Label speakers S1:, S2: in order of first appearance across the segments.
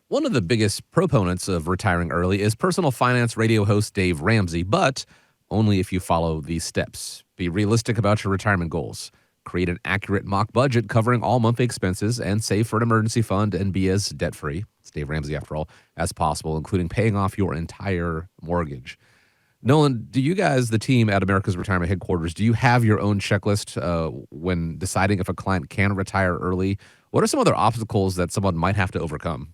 S1: One of the biggest proponents of retiring early is personal finance radio host Dave Ramsey, but only if you follow these steps. Be realistic about your retirement goals. Create an accurate mock budget covering all monthly expenses and save for an emergency fund and be as debt free, it's Dave Ramsey after all, as possible, including paying off your entire mortgage. Nolan, do you guys, the team at America's Retirement Headquarters, do you have your own checklist when deciding if a client can retire early? What are some other obstacles that someone might have to overcome?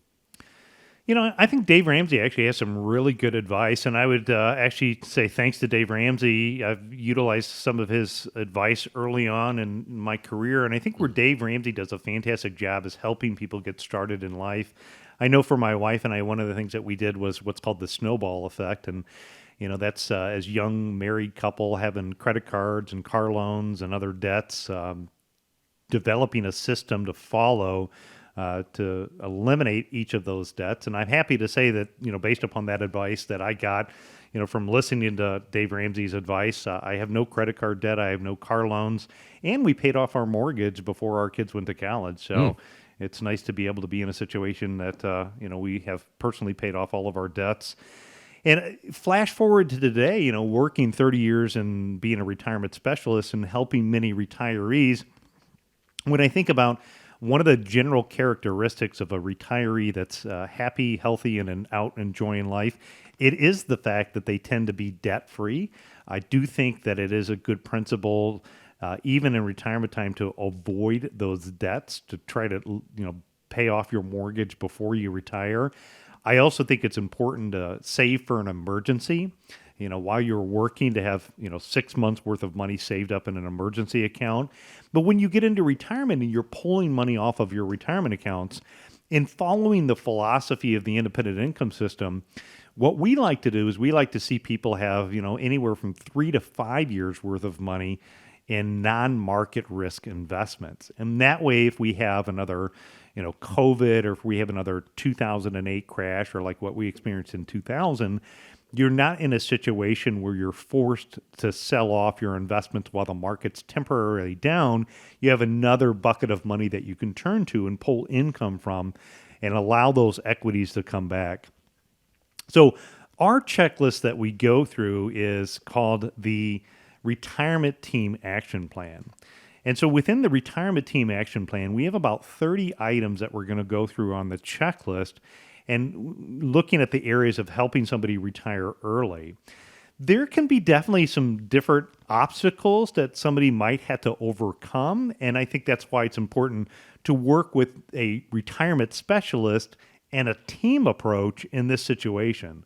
S2: I think Dave Ramsey actually has some really good advice, and I would actually say thanks to Dave Ramsey. I've utilized some of his advice early on in my career, and I think where Dave Ramsey does a fantastic job is helping people get started in life. I know for my wife and I, one of the things that we did was what's called the snowball effect, and that's as young married couple having credit cards and car loans and other debts, developing a system to follow to eliminate each of those debts. And I'm happy to say that, based upon that advice that I got, from listening to Dave Ramsey's advice, I have no credit card debt, I have no car loans, and we paid off our mortgage before our kids went to college. So it's nice to be able to be in a situation that, we have personally paid off all of our debts. And flash forward to today, working 30 years and being a retirement specialist and helping many retirees, when I think about one of the general characteristics of a retiree that's happy, healthy, and out enjoying life, it is the fact that they tend to be debt-free. I do think that it is a good principle, even in retirement time, to avoid those debts, to try to pay off your mortgage before you retire. I also think it's important to save for an emergency. While you're working, to have 6 months worth of money saved up in an emergency account. But when you get into retirement and you're pulling money off of your retirement accounts, in following the philosophy of the independent income system, what we like to do is we like to see people have anywhere from 3 to 5 years worth of money in non-market risk investments. And that way, if we have another COVID, or if we have another 2008 crash, or like what we experienced in 2000, you're not in a situation where you're forced to sell off your investments while the market's temporarily down. You have another bucket of money that you can turn to and pull income from and allow those equities to come back. So our checklist that we go through is called the Retirement Team Action Plan. And so within the Retirement Team Action Plan, we have about 30 items that we're going to go through on the checklist, and looking at the areas of helping somebody retire early. There can be definitely some different obstacles that somebody might have to overcome, and I think that's why it's important to work with a retirement specialist and a team approach in this situation.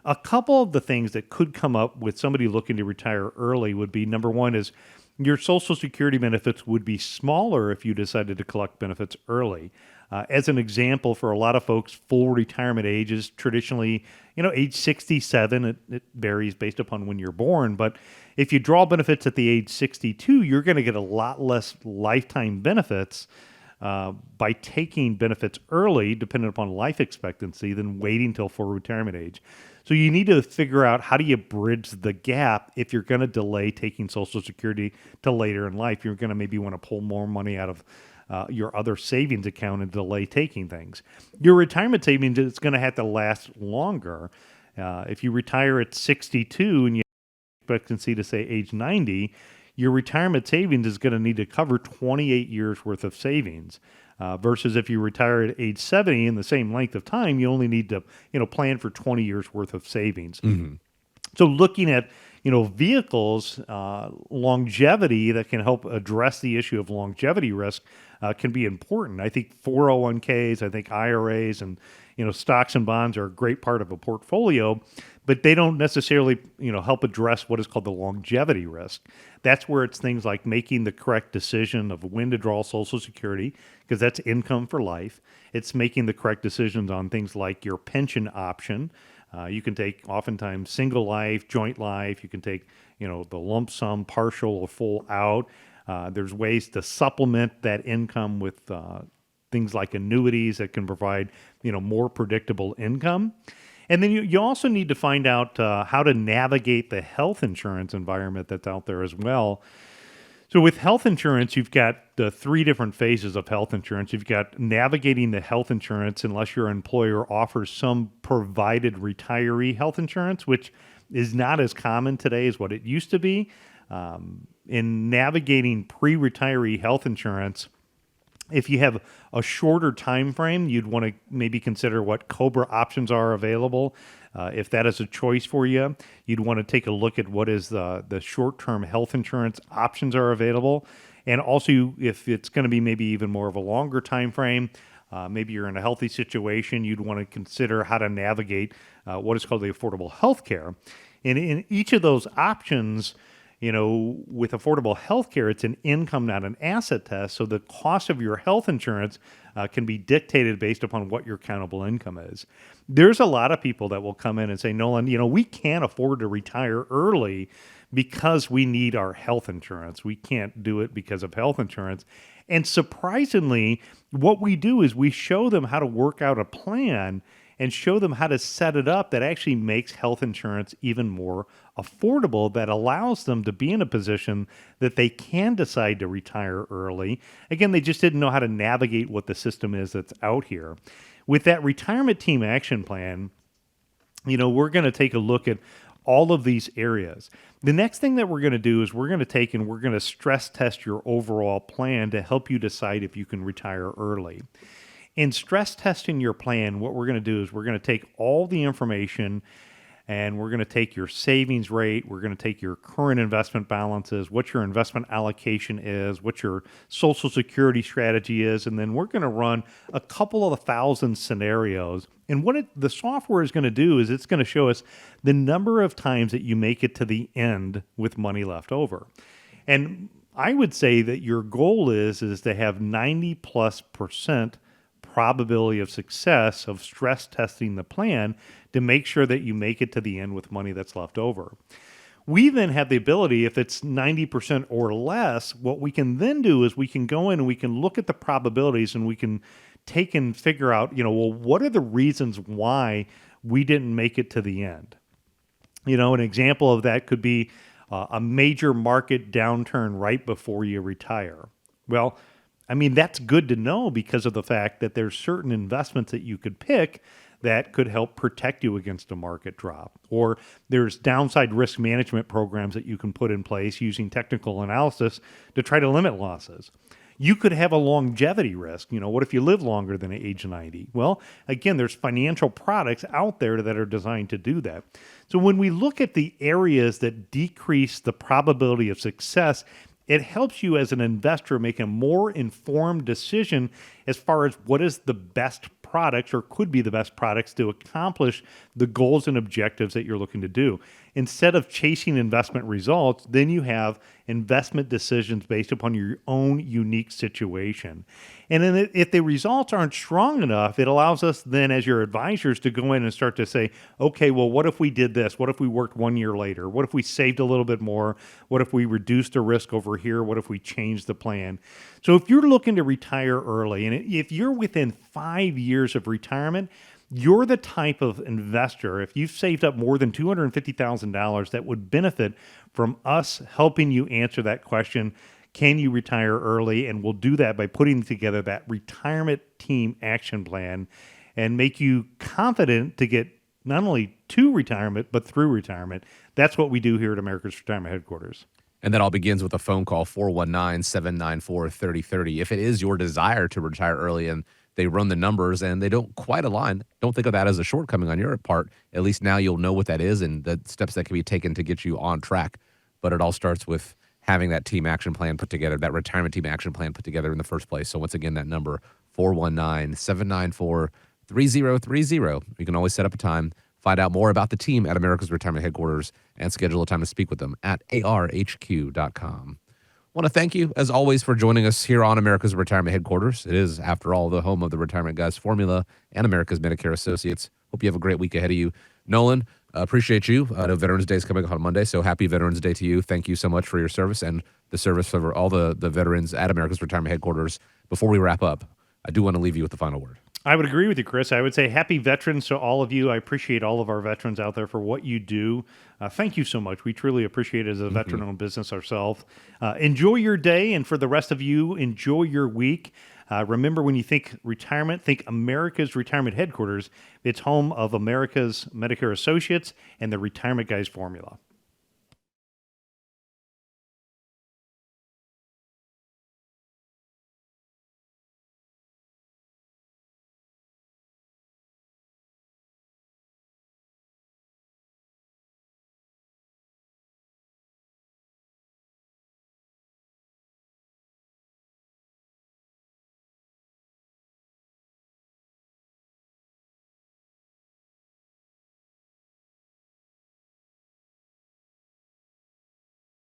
S2: A couple of the things that could come up with somebody looking to retire early would be, number one is your Social Security benefits would be smaller if you decided to collect benefits early. As an example, for a lot of folks, full retirement age is traditionally, age 67. It varies based upon when you're born. But if you draw benefits at the age 62, you're going to get a lot less lifetime benefits by taking benefits early, depending upon life expectancy, than waiting till full retirement age. So you need to figure out, how do you bridge the gap if you're going to delay taking Social Security to later in life? You're going to maybe want to pull more money out of your other savings account and delay taking things. Your retirement savings is going to have to last longer. If you retire at 62 and you have expectancy to say age 90, your retirement savings is going to need to cover 28 years worth of savings. Versus if you retire at age 70 in the same length of time, you only need to plan for 20 years worth of savings. Mm-hmm. So looking at vehicles, longevity that can help address the issue of longevity risk can be important. I think 401ks, I think IRAs, and stocks and bonds are a great part of a portfolio, but they don't necessarily help address what is called the longevity risk. That's where it's things like making the correct decision of when to draw Social Security, because that's income for life. It's making the correct decisions on things like your pension option. You can take oftentimes single life, joint life. You can take, the lump sum, partial or full out. There's ways to supplement that income with things like annuities that can provide, more predictable income. And then you also need to find out how to navigate the health insurance environment that's out there as well. So with health insurance, you've got the three different phases of health insurance. You've got navigating the health insurance unless your employer offers some provided retiree health insurance, which is not as common today as what it used to be. In navigating pre-retiree health insurance, if you have a shorter time frame, you'd want to maybe consider what COBRA options are available. If that is a choice for you, you'd want to take a look at what is the short-term health insurance options are available. And also, if it's going to be maybe even more of a longer time frame, maybe you're in a healthy situation, you'd want to consider how to navigate what is called the affordable health care. And in each of those options, with affordable health care, it's an income, not an asset test. So the cost of your health insurance can be dictated based upon what your countable income is. There's a lot of people that will come in and say, Nolan, we can't afford to retire early because we need our health insurance. We can't do it because of health insurance. And surprisingly, what we do is we show them how to work out a plan and show them how to set it up that actually makes health insurance even more affordable, that allows them to be in a position that they can decide to retire early. Again, they just didn't know how to navigate what the system is that's out here. With that retirement team action plan, we're going to take a look at all of these areas. The next thing that we're going to do is we're going to take and we're going to stress test your overall plan to help you decide if you can retire early. In stress testing your plan, what we're going to do is we're going to take all the information and we're going to take your savings rate, we're going to take your current investment balances, what your investment allocation is, what your Social Security strategy is, and then we're going to run a couple of 1,000 scenarios. And what the software is going to do is it's going to show us the number of times that you make it to the end with money left over. And I would say that your goal is to have 90+% probability of success of stress testing the plan to make sure that you make it to the end with money that's left over. We then have the ability, if it's 90% or less, what we can then do is we can go in and we can look at the probabilities and we can take and figure out, what are the reasons why we didn't make it to the end? An example of that could be a major market downturn right before you retire. Well, that's good to know because of the fact that there's certain investments that you could pick that could help protect you against a market drop. Or there's downside risk management programs that you can put in place using technical analysis to try to limit losses. You could have a longevity risk. What if you live longer than age 90? Well, again, there's financial products out there that are designed to do that. So when we look at the areas that decrease the probability of success, it helps you as an investor make a more informed decision as far as what is the best products or could be the best products to accomplish the goals and objectives that you're looking to do. Instead of chasing investment results, then you have investment decisions based upon your own unique situation. And then if the results aren't strong enough, it allows us then as your advisors to go in and start to say, okay, well, what if we did this? What if we worked 1 year later? What if we saved a little bit more? What if we reduced the risk over here? What if we changed the plan? So if you're looking to retire early, and if you're within 5 years of retirement, you're the type of investor, if you've saved up more than $250,000, that would benefit from us helping you answer that question, can you retire early? And we'll do that by putting together that retirement team action plan and make you confident to get not only to retirement, but through retirement. That's what we do here at America's Retirement Headquarters.
S1: And that all begins with a phone call, 419-794-3030. If it is your desire to retire early and they run the numbers and they don't quite align, don't think of that as a shortcoming on your part. At least now you'll know what that is and the steps that can be taken to get you on track. But it all starts with having that team action plan put together, that retirement team action plan put together in the first place. So once again, that number, 419-794-3030. You can always set up a time, find out more about the team at America's Retirement Headquarters, and schedule a time to speak with them at arhq.com. I want to thank you, as always, for joining us here on America's Retirement Headquarters. It is, after all, the home of the Retirement Guys formula and America's Medicare Associates. Hope you have a great week ahead of you. Nolan, appreciate you. I know Veterans Day is coming up on Monday, so happy Veterans Day to you. Thank you so much for your service and the service of all the veterans at America's Retirement Headquarters. Before we wrap up, I do want to leave you with the final word.
S2: I would agree with you, Chris. I would say happy veterans to all of you. I appreciate all of our veterans out there for what you do. Thank you so much. We truly appreciate it as a
S1: Mhm.
S2: veteran-owned business ourselves. Enjoy your day, and for the rest of you, enjoy your week. Remember, when you think retirement, think America's Retirement Headquarters. It's home of America's Medicare Associates and the Retirement Guys formula.